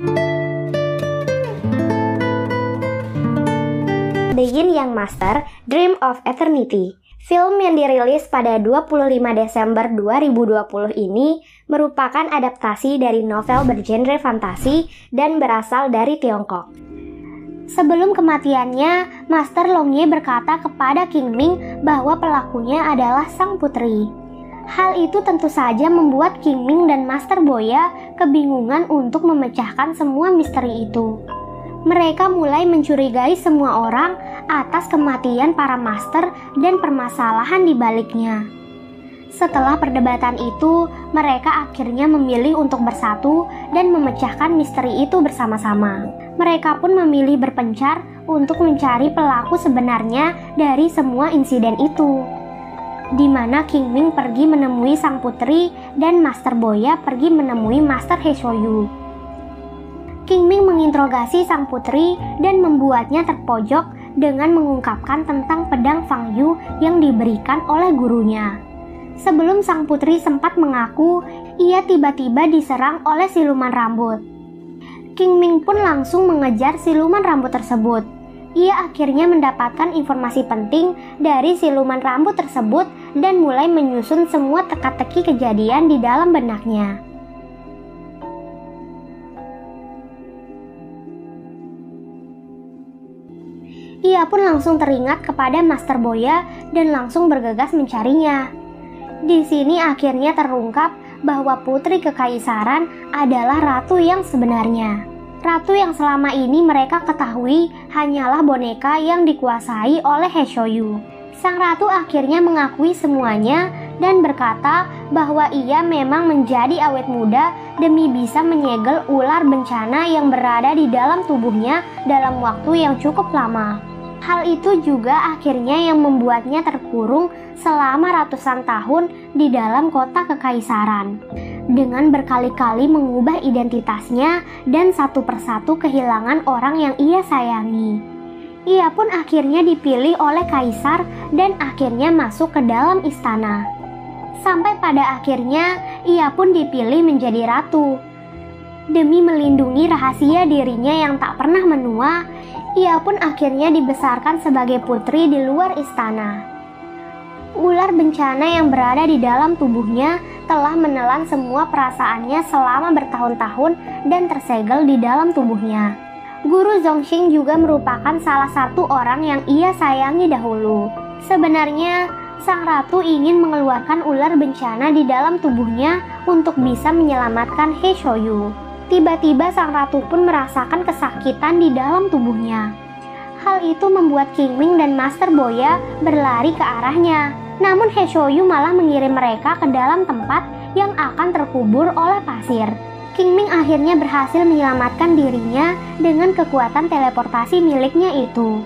The Yin Yang Master, Dream of Eternity. Film yang dirilis pada 25 Desember 2020 ini merupakan adaptasi dari novel bergenre fantasi dan berasal dari Tiongkok. Sebelum kematiannya, Master Long Ye berkata kepada King Ming bahwa pelakunya adalah sang putri. Hal itu tentu saja membuat King Ming dan Master Boya kebingungan untuk memecahkan semua misteri itu. Mereka mulai mencurigai semua orang atas kematian para master dan permasalahan di baliknya. Setelah perdebatan itu, mereka akhirnya memilih untuk bersatu dan memecahkan misteri itu bersama-sama. Mereka pun memilih berpencar untuk mencari pelaku sebenarnya dari semua insiden itu, di mana King Ming pergi menemui sang putri dan Master Boya pergi menemui Master He Shoyu. King Ming menginterogasi sang putri dan membuatnya terpojok dengan mengungkapkan tentang pedang Fang Yu yang diberikan oleh gurunya. Sebelum sang putri sempat mengaku, ia tiba-tiba diserang oleh siluman rambut. King Ming pun langsung mengejar siluman rambut tersebut. Ia akhirnya mendapatkan informasi penting dari siluman rambut tersebut dan mulai menyusun semua teka-teki kejadian di dalam benaknya. Ia pun langsung teringat kepada Master Boya dan langsung bergegas mencarinya. Di sini akhirnya terungkap bahwa putri kekaisaran adalah ratu yang sebenarnya. Ratu yang selama ini mereka ketahui hanyalah boneka yang dikuasai oleh He Shoyu. Sang ratu akhirnya mengakui semuanya dan berkata bahwa ia memang menjadi awet muda demi bisa menyegel ular bencana yang berada di dalam tubuhnya dalam waktu yang cukup lama. Hal itu juga akhirnya yang membuatnya terkurung selama ratusan tahun di dalam kota kekaisaran. Dengan berkali-kali mengubah identitasnya dan satu persatu kehilangan orang yang ia sayangi. Ia pun akhirnya dipilih oleh kaisar dan akhirnya masuk ke dalam istana. Sampai pada akhirnya ia pun dipilih menjadi ratu. Demi melindungi rahasia dirinya yang tak pernah menua, ia pun akhirnya dibesarkan sebagai putri di luar istana. Ular bencana yang berada di dalam tubuhnya telah menelan semua perasaannya selama bertahun-tahun dan tersegel di dalam tubuhnya. Guru Zongxing juga merupakan salah satu orang yang ia sayangi dahulu. Sebenarnya, sang ratu ingin mengeluarkan ular bencana di dalam tubuhnya untuk bisa menyelamatkan He Shoyu. Tiba-tiba sang ratu pun merasakan kesakitan di dalam tubuhnya. Hal itu membuat King Ming dan Master Boya berlari ke arahnya. Namun He Shoyu malah mengirim mereka ke dalam tempat yang akan terkubur oleh pasir. King Ming akhirnya berhasil menyelamatkan dirinya dengan kekuatan teleportasi miliknya itu.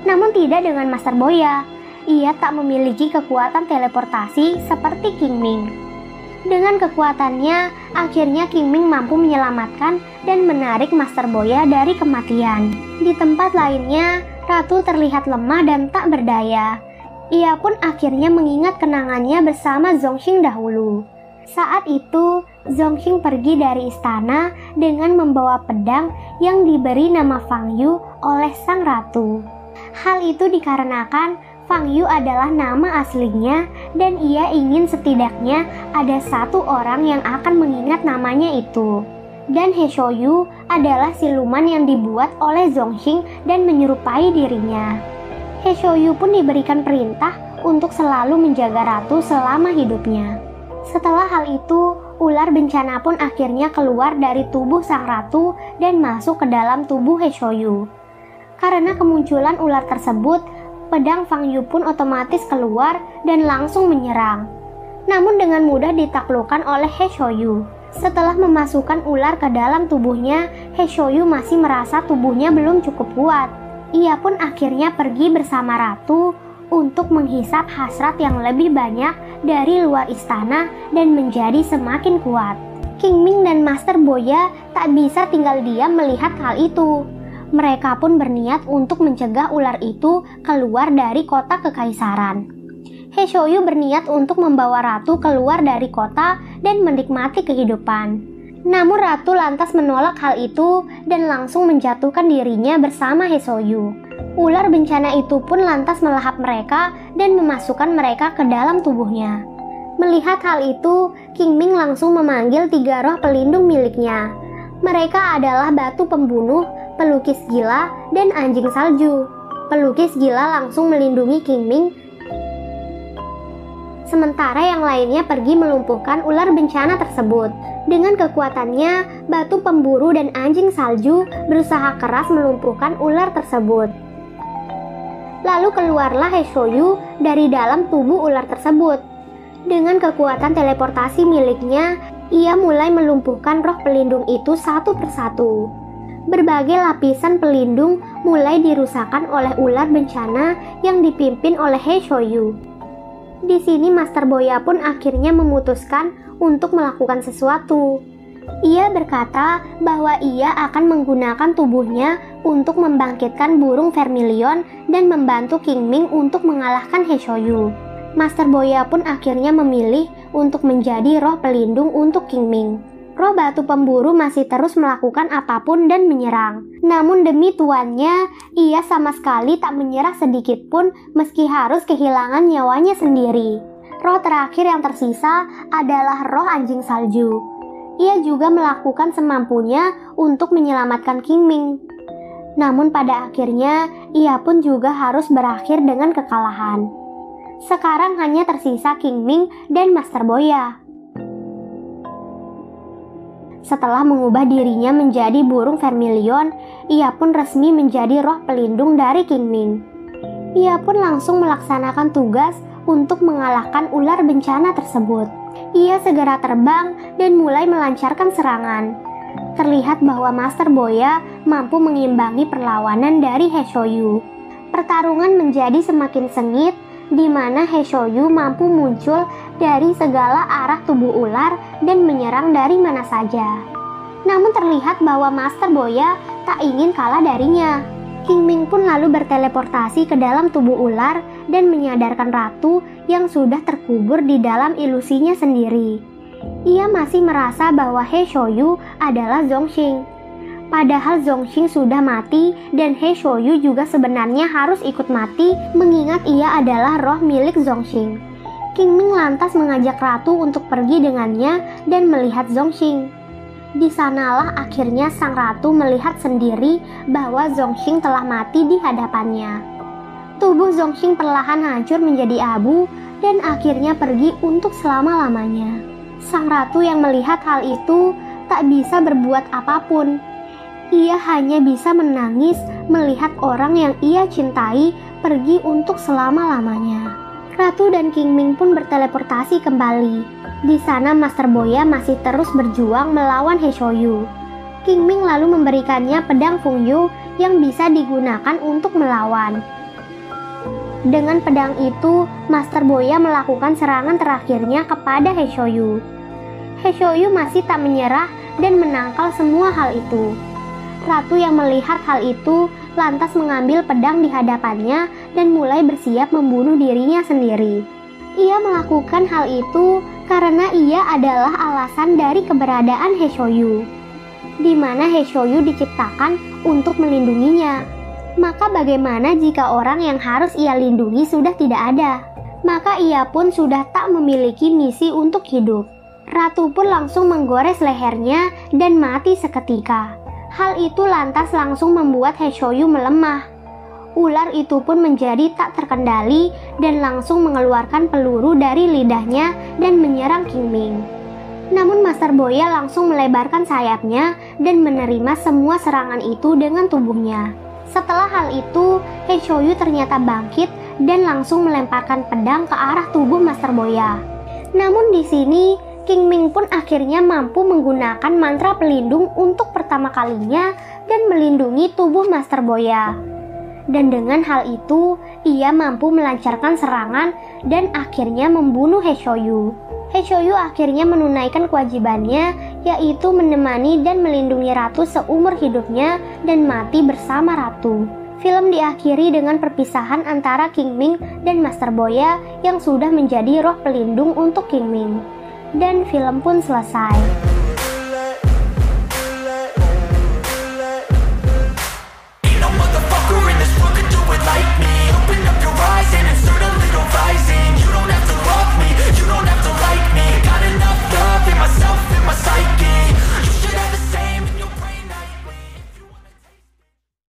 Namun tidak dengan Master Boya. Ia tak memiliki kekuatan teleportasi seperti King Ming. Dengan kekuatannya, akhirnya King Ming mampu menyelamatkan dan menarik Master Boya dari kematian. Di tempat lainnya, Ratu terlihat lemah dan tak berdaya. Ia pun akhirnya mengingat kenangannya bersama Zongxing dahulu. Saat itu, Zongxing pergi dari istana dengan membawa pedang yang diberi nama Fang Yu oleh sang ratu. Hal itu dikarenakan Fang Yu adalah nama aslinya dan ia ingin setidaknya ada satu orang yang akan mengingat namanya itu. Dan He Shoyu adalah siluman yang dibuat oleh Zongxing dan menyerupai dirinya. He Shoyu pun diberikan perintah untuk selalu menjaga ratu selama hidupnya. Setelah hal itu, ular bencana pun akhirnya keluar dari tubuh sang ratu dan masuk ke dalam tubuh He Shoyu. Karena kemunculan ular tersebut, pedang Fang Yu pun otomatis keluar dan langsung menyerang. Namun dengan mudah ditaklukkan oleh He Shoyu. Setelah memasukkan ular ke dalam tubuhnya, He Shoyu masih merasa tubuhnya belum cukup kuat. Ia pun akhirnya pergi bersama ratu untuk menghisap hasrat yang lebih banyak dari luar istana dan menjadi semakin kuat. King Ming dan Master Boya tak bisa tinggal diam melihat hal itu. Mereka pun berniat untuk mencegah ular itu keluar dari kota kekaisaran. He Shoyu berniat untuk membawa ratu keluar dari kota dan menikmati kehidupan. Namun Ratu lantas menolak hal itu dan langsung menjatuhkan dirinya bersama Hesoyu. Ular bencana itu pun lantas melahap mereka dan memasukkan mereka ke dalam tubuhnya. Melihat hal itu, Qingming langsung memanggil 3 roh pelindung miliknya. Mereka adalah batu pembunuh, pelukis gila, dan anjing salju. Pelukis gila langsung melindungi Qingming, sementara yang lainnya pergi melumpuhkan ular bencana tersebut. Dengan kekuatannya, batu pemburu dan anjing salju berusaha keras melumpuhkan ular tersebut. Lalu keluarlah Hesoyu dari dalam tubuh ular tersebut. Dengan kekuatan teleportasi miliknya, ia mulai melumpuhkan roh pelindung itu satu persatu. Berbagai lapisan pelindung mulai dirusakkan oleh ular bencana yang dipimpin oleh Hesoyu. Di sini Master Boya pun akhirnya memutuskan untuk melakukan sesuatu. Ia berkata bahwa ia akan menggunakan tubuhnya untuk membangkitkan burung vermilion dan membantu Qingming untuk mengalahkan Hesoyu. Master Boya pun akhirnya memilih untuk menjadi roh pelindung untuk Qingming. Roh batu pemburu masih terus melakukan apapun dan menyerang. Namun demi tuannya, ia sama sekali tak menyerah sedikit pun meski harus kehilangan nyawanya sendiri. Roh terakhir yang tersisa adalah roh anjing salju. Ia juga melakukan semampunya untuk menyelamatkan Qingming. Namun pada akhirnya, ia pun juga harus berakhir dengan kekalahan. Sekarang hanya tersisa Qingming dan Master Boya. Setelah mengubah dirinya menjadi burung vermilion, ia pun resmi menjadi roh pelindung dari Qingming. Ia pun langsung melaksanakan tugas untuk mengalahkan ular bencana tersebut. Ia segera terbang dan mulai melancarkan serangan. Terlihat bahwa Master Boya mampu mengimbangi perlawanan dari Hesoyu. Pertarungan menjadi semakin sengit, di mana Hesoyu mampu muncul dari segala arah tubuh ular dan menyerang dari mana saja. Namun terlihat bahwa Master Boya tak ingin kalah darinya. Qingming pun lalu berteleportasi ke dalam tubuh ular dan menyadarkan Ratu yang sudah terkubur di dalam ilusinya sendiri. Ia masih merasa bahwa Hesoyu adalah Zhongxing. Padahal Zhongxing sudah mati dan Hesoyu juga sebenarnya harus ikut mati mengingat ia adalah roh milik Zhongxing. Qingming lantas mengajak Ratu untuk pergi dengannya dan melihat Zhongxing. Di sanalah akhirnya sang ratu melihat sendiri bahwa Zhongxing telah mati di hadapannya. Tubuh Zhongxing perlahan hancur menjadi abu dan akhirnya pergi untuk selama-lamanya. Sang ratu yang melihat hal itu tak bisa berbuat apapun. Ia hanya bisa menangis melihat orang yang ia cintai pergi untuk selama-lamanya. Ratu dan Qingming pun berteleportasi kembali. Di sana Master Boya masih terus berjuang melawan Hesoyu. Qingming lalu memberikannya pedang Fengyu yang bisa digunakan untuk melawan. Dengan pedang itu, Master Boya melakukan serangan terakhirnya kepada Hesoyu. Hesoyu masih tak menyerah dan menangkal semua hal itu. Ratu yang melihat hal itu lantas mengambil pedang di hadapannya dan mulai bersiap membunuh dirinya sendiri. Ia melakukan hal itu karena ia adalah alasan dari keberadaan Hesoyu, di mana Hesoyu diciptakan untuk melindunginya. Maka bagaimana jika orang yang harus ia lindungi sudah tidak ada? Maka ia pun sudah tak memiliki misi untuk hidup. Ratu pun langsung menggores lehernya dan mati seketika. Hal itu lantas langsung membuat Hesoyu melemah. Ular itu pun menjadi tak terkendali dan langsung mengeluarkan peluru dari lidahnya dan menyerang Qingming. Namun Master Boya langsung melebarkan sayapnya dan menerima semua serangan itu dengan tubuhnya. Setelah hal itu, Hesoyu ternyata bangkit dan langsung melemparkan pedang ke arah tubuh Master Boya. Namun di sini, Qingming pun akhirnya mampu menggunakan mantra pelindung untuk pertama kalinya dan melindungi tubuh Master Boya. Dan dengan hal itu, ia mampu melancarkan serangan dan akhirnya membunuh Hesoyu. Hesoyu akhirnya menunaikan kewajibannya, yaitu menemani dan melindungi Ratu seumur hidupnya dan mati bersama Ratu. Film diakhiri dengan perpisahan antara Qingming dan Master Boya yang sudah menjadi roh pelindung untuk Qingming. Dan film pun selesai.